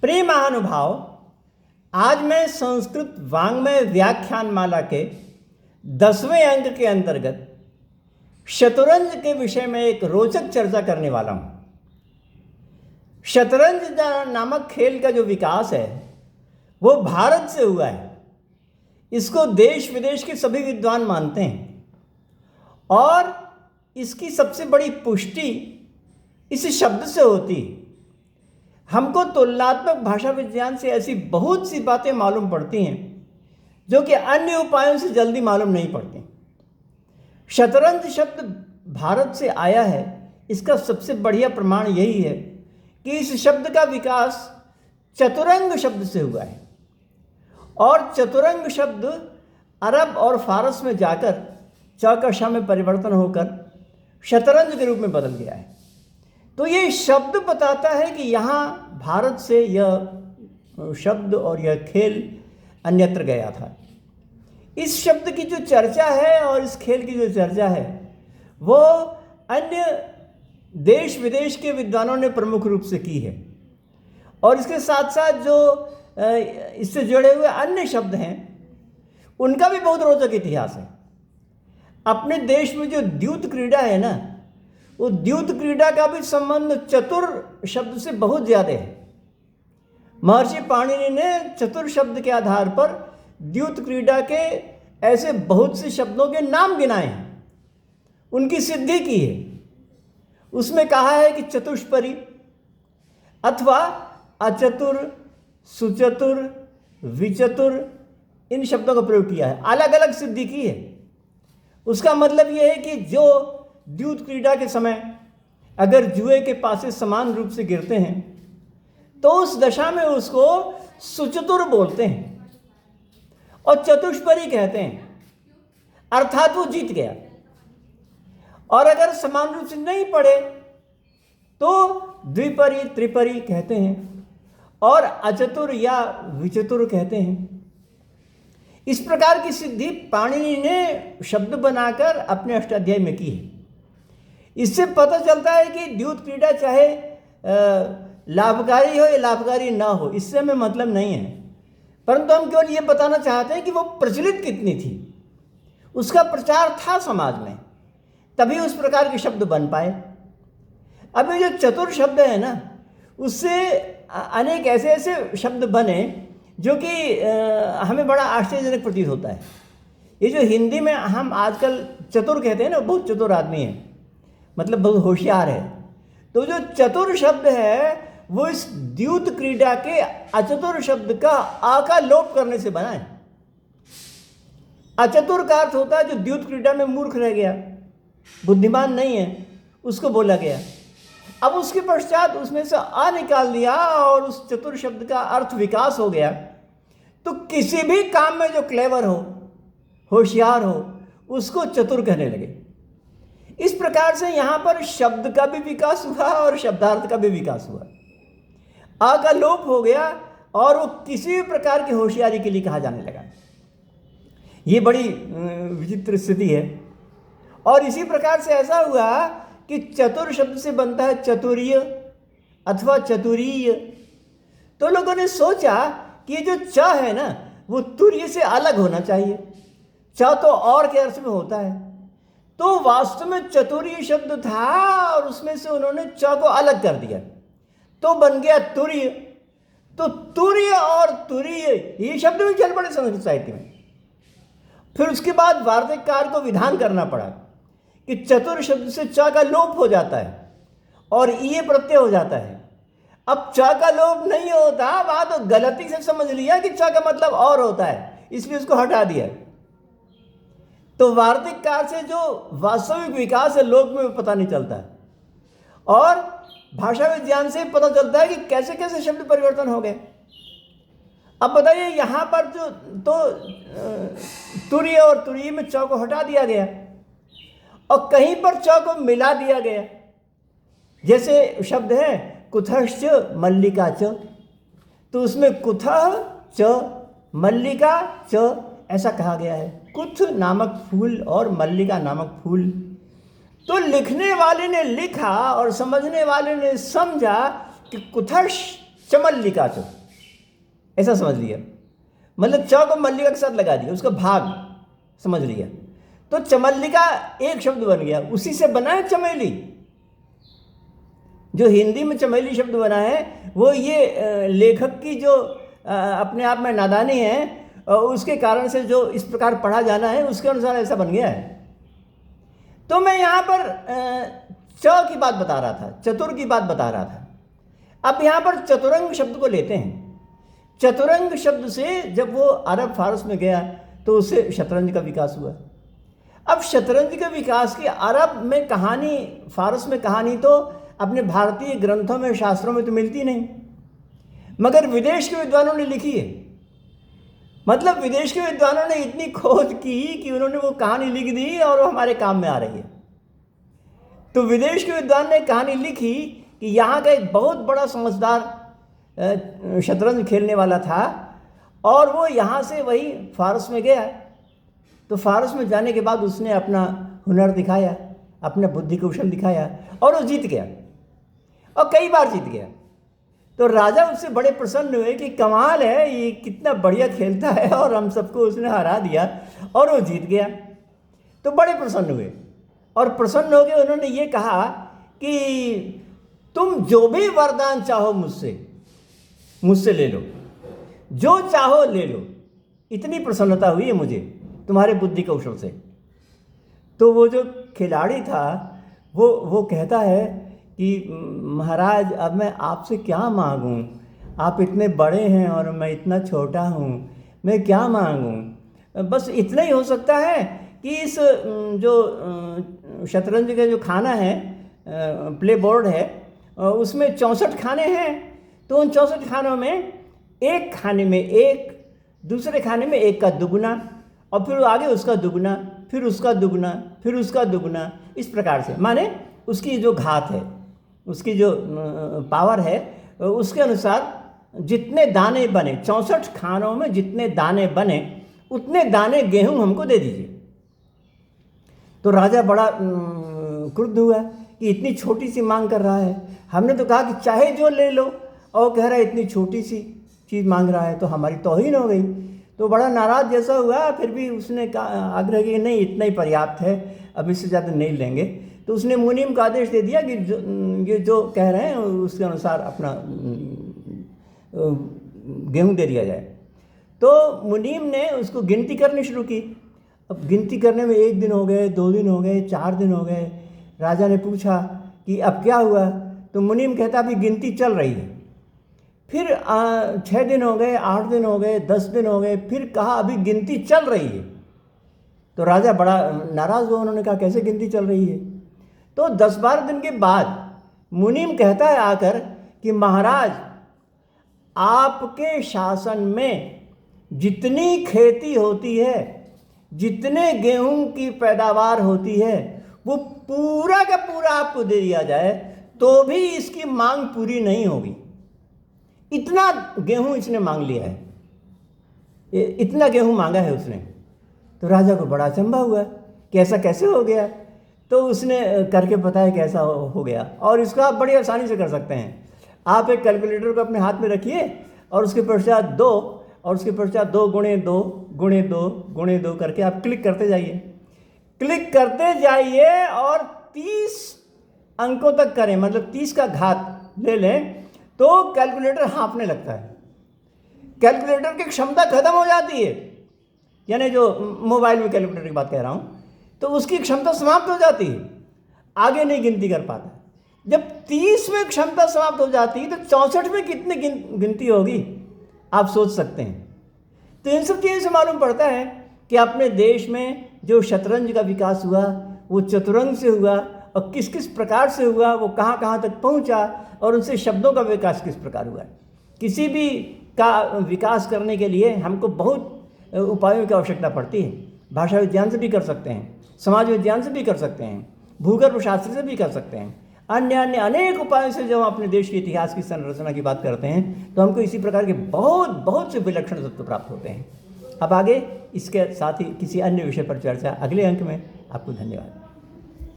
प्रिय महानुभाव, आज मैं संस्कृत वाङ्मय व्याख्यान माला के 10वें अंक के अंतर्गत शतरंज के विषय में एक रोचक चर्चा करने वाला हूँ। शतरंज नामक खेल का जो विकास है वो भारत से हुआ है। इसको देश विदेश के सभी विद्वान मानते हैं और इसकी सबसे बड़ी पुष्टि इस शब्द से होती है। हमको तुलनात्मक भाषा विज्ञान से ऐसी बहुत सी बातें मालूम पड़ती हैं जो कि अन्य उपायों से जल्दी मालूम नहीं पड़ती। शतरंज शब्द भारत से आया है, इसका सबसे बढ़िया प्रमाण यही है कि इस शब्द का विकास चतुरंग शब्द से हुआ है और चतुरंग शब्द अरब और फारस में जाकर चौकशा में परिवर्तन होकर शतरंज के रूप में बदल गया है। तो ये शब्द बताता है कि यहाँ भारत से यह शब्द और यह खेल अन्यत्र गया था। इस शब्द की जो चर्चा है और इस खेल की जो चर्चा है वो अन्य देश विदेश के विद्वानों ने प्रमुख रूप से की है और इसके साथ साथ जो इससे जुड़े हुए अन्य शब्द हैं उनका भी बहुत रोचक इतिहास है। अपने देश में जो द्यूत क्रीड़ा है ना, वो द्यूत क्रीड़ा का भी संबंध चतुर शब्द से बहुत ज़्यादा है। महर्षि पाणिनि ने चतुर शब्द के आधार पर द्यूत क्रीड़ा के ऐसे बहुत से शब्दों के नाम गिनाए हैं, उनकी सिद्धि की है। उसमें कहा है कि चतुष्परी अथवा अचतुर, सुचतुर, विचतुर, इन शब्दों का प्रयोग किया है, अलग अलग सिद्धि की है। उसका मतलब यह है कि जो द्यूत क्रीड़ा के समय अगर जुए के पासे समान रूप से गिरते हैं तो उस दशा में उसको सुचतुर बोलते हैं और चतुष्परी कहते हैं, अर्थात वो जीत गया। और अगर समान रूप से नहीं पड़े तो द्विपरी, त्रिपरी कहते हैं और अचतुर या विचतुर कहते हैं। इस प्रकार की सिद्धि पाणिनि ने शब्द बनाकर अपने अष्टाध्याय में की है। इससे पता चलता है कि द्यूत क्रीड़ा चाहे लाभकारी हो या लाभकारी ना हो, इससे हमें मतलब नहीं है, परंतु हम केवल ये बताना चाहते हैं कि वो प्रचलित कितनी थी, उसका प्रचार था समाज में, तभी उस प्रकार के शब्द बन पाए। अभी जो चतुर शब्द है ना, उससे अनेक ऐसे ऐसे शब्द बने जो कि हमें बड़ा आश्चर्यजनक प्रतीत होता है। ये जो हिंदी में हम आजकल चतुर कहते हैं ना, बहुत चतुर आदमी है, मतलब बहुत होशियार है। तो जो चतुर शब्द है वो इस द्यूत क्रीड़ा के अचतुर शब्द का आ का लोप करने से बना है। अचतुर का अर्थ होता है जो द्यूत क्रीड़ा में मूर्ख रह गया, बुद्धिमान नहीं है, उसको बोला गया। अब उसके पश्चात उसमें से आ निकाल दिया और उस चतुर शब्द का अर्थ विकास हो गया। तो किसी भी काम में जो क्लेवर हो, होशियार हो, उसको चतुर कहने लगे। इस प्रकार से यहाँ पर शब्द का भी विकास हुआ और शब्दार्थ का भी विकास हुआ। आ का लोप हो गया और वो किसी भी प्रकार की होशियारी के लिए कहा जाने लगा। ये बड़ी विचित्र स्थिति है। और इसी प्रकार से ऐसा हुआ कि चतुर शब्द से बनता है चतुर्य अथवा चतुरीय। तो लोगों ने सोचा कि ये जो च है ना, वो तुर्य से अलग होना चाहिए। च तो और के अर्थ में होता है, तो वास्तव में चतुर्य शब्द था और उसमें से उन्होंने च को अलग कर दिया, तो बन गया तुर्य। तो तुर्य और तुरीय ये शब्द भी चल पड़े संस्कृत साहित्य में। फिर उसके बाद वार्तिककार को विधान करना पड़ा कि चतुर शब्द से च का लोप हो जाता है और ये प्रत्यय हो जाता है। अब च का लोप नहीं होता, वहां तो गलती से समझ लिया कि च का मतलब और होता है, इसलिए उसको हटा दिया। तो वार्तिककार से जो वास्तविक विकास है लोक में पता नहीं चलता है और भाषा विज्ञान से पता चलता है कि कैसे कैसे शब्द परिवर्तन हो गए। अब बताइए, यहाँ पर जो तो तुर्य और तुरीय में च को हटा दिया गया और कहीं पर च को मिला दिया गया। जैसे शब्द है कुथश्च मल्लिका च, तो उसमें कुथः च मल्लिका च ऐसा कहा गया है। कुथ नामक फूल और मल्लिका नामक फूल। तो लिखने वाले ने लिखा और समझने वाले ने समझा कि कुथश चमल्लिका च, ऐसा समझ लिया। मतलब च को मल्लिका के साथ लगा दिया, उसका भाग समझ लिया, तो चमल्लिका एक शब्द बन गया। उसी से बना है चमेली। जो हिंदी में चमेली शब्द बना है वो ये लेखक की जो अपने आप में नादानी है उसके कारण से जो इस प्रकार पढ़ा जाना है उसके अनुसार ऐसा बन गया है। तो मैं यहाँ पर च की बात बता रहा था, चतुर की बात बता रहा था। अब यहाँ पर चतुरंग शब्द को लेते हैं। चतुरंग शब्द से जब वो अरब फारस में गया तो उससे शतरंज का विकास हुआ। अब शतरंज के विकास की अरब में कहानी, फारस में कहानी तो अपने भारतीय ग्रंथों में, शास्त्रों में तो मिलती नहीं, मगर विदेश के विद्वानों ने लिखी है। मतलब विदेश के विद्वानों ने इतनी खोज की कि उन्होंने वो कहानी लिख दी और वो हमारे काम में आ रही है। तो विदेश के विद्वान ने कहानी लिखी कि यहाँ का एक बहुत बड़ा समझदार शतरंज खेलने वाला था और वो यहाँ से वही फारस में गया। तो फारस में जाने के बाद उसने अपना हुनर दिखाया, अपना बुद्धि कौशल दिखाया और वो जीत गया और कई बार जीत गया। तो राजा उससे बड़े प्रसन्न हुए कि कमाल है, ये कितना बढ़िया खेलता है और हम सबको उसने हरा दिया और वो जीत गया। तो बड़े प्रसन्न हुए और प्रसन्न हो गए उन्होंने ये कहा कि तुम जो भी वरदान चाहो मुझसे ले लो, जो चाहो ले लो, इतनी प्रसन्नता हुई है मुझे तुम्हारे बुद्धि कौशल से। तो वो जो खिलाड़ी था वो कहता है कि महाराज अब मैं आपसे क्या मांगूं, आप इतने बड़े हैं और मैं इतना छोटा हूं, मैं क्या मांगूं, बस इतना ही हो सकता है कि इस जो शतरंज का जो खाना है, प्ले बोर्ड है, उसमें 64 खाने हैं। तो उन 64 खानों में एक खाने में एक, दूसरे खाने में एक का दुगुना और फिर आगे उसका दुगुना, फिर उसका दुगुना, फिर उसका दुगुना, इस प्रकार से। माने उसकी जो घात है, उसकी जो पावर है, उसके अनुसार जितने दाने बने, 64 खानों में जितने दाने बने उतने दाने गेहूं हमको दे दीजिए। तो राजा बड़ा क्रुद्ध हुआ कि इतनी छोटी सी मांग कर रहा है, हमने तो कहा कि चाहे जो ले लो, और कह रहा है इतनी छोटी सी चीज़ मांग रहा है, तो हमारी तौहीन हो गई। तो बड़ा नाराज़ जैसा हुआ, फिर भी उसने आग्रह किया नहीं इतना ही पर्याप्त है, अब इससे ज़्यादा नहीं लेंगे। तो उसने मुनीम का आदेश दे दिया कि ये जो कह रहे हैं उसके अनुसार अपना गेहूं दे दिया जाए। तो मुनीम ने उसको गिनती करनी शुरू की। अब गिनती करने में 1 दिन हो गए, 2 दिन हो गए, 4 दिन हो गए। राजा ने पूछा कि अब क्या हुआ? तो मुनीम कहता अभी गिनती चल रही है। फिर 6 दिन हो गए, 8 दिन हो गए, 10 दिन हो गए, फिर कहा अभी गिनती चल रही है। तो राजा बड़ा नाराज़ हुआ, उन्होंने कहा कैसे गिनती चल रही है? तो 10-12 दिन के बाद मुनीम कहता है आकर कि महाराज आपके शासन में जितनी खेती होती है, जितने गेहूं की पैदावार होती है, वो पूरा का पूरा आपको दे दिया जाए तो भी इसकी मांग पूरी नहीं होगी। इतना गेहूं इसने मांग लिया है, इतना गेहूं मांगा है उसने। तो राजा को बड़ा अचंभा हुआ कि ऐसा कैसे हो गया। तो उसने करके बताया कि ऐसा हो गया। और इसको आप बड़ी आसानी से कर सकते हैं। आप एक कैलकुलेटर को अपने हाथ में रखिए और उसके पश्चात 2 और उसके पश्चात 2 गुणे 2 गुणे 2 गुणे 2 करके आप क्लिक करते जाइए, क्लिक करते जाइए और 30 अंकों तक करें, मतलब 30 का घात ले लें तो कैलकुलेटर हाँफने लगता है। कैलकुलेटर की क्षमता खत्म हो जाती है, यानी जो मोबाइल में कैलकुलेटर की बात कह रहा हूँ, तो उसकी क्षमता समाप्त हो जाती है, आगे नहीं गिनती कर पाता। जब 30 में क्षमता समाप्त हो जाती है तो 64 में कितनी गिनती होगी आप सोच सकते हैं। तो इन सब चीज़ों से मालूम पड़ता है कि अपने देश में जो शतरंज का विकास हुआ वो चतुरंग से हुआ और किस किस प्रकार से हुआ, वो कहाँ कहाँ तक पहुँचा और उनसे शब्दों का विकास किस प्रकार हुआ। किसी भी का विकास करने के लिए हमको बहुत उपायों की आवश्यकता पड़ती है। भाषा विज्ञान से भी कर सकते हैं, समाज विज्ञान से भी कर सकते हैं, भूगर्भ शास्त्र से भी कर सकते हैं, अन्य अन्य अनेक उपायों से जब हम अपने देश के इतिहास की संरचना की बात करते हैं तो हमको इसी प्रकार के बहुत बहुत से विलक्षण तत्व प्राप्त होते हैं। अब आगे इसके साथ ही किसी अन्य विषय पर चर्चा अगले अंक में। आपको धन्यवाद।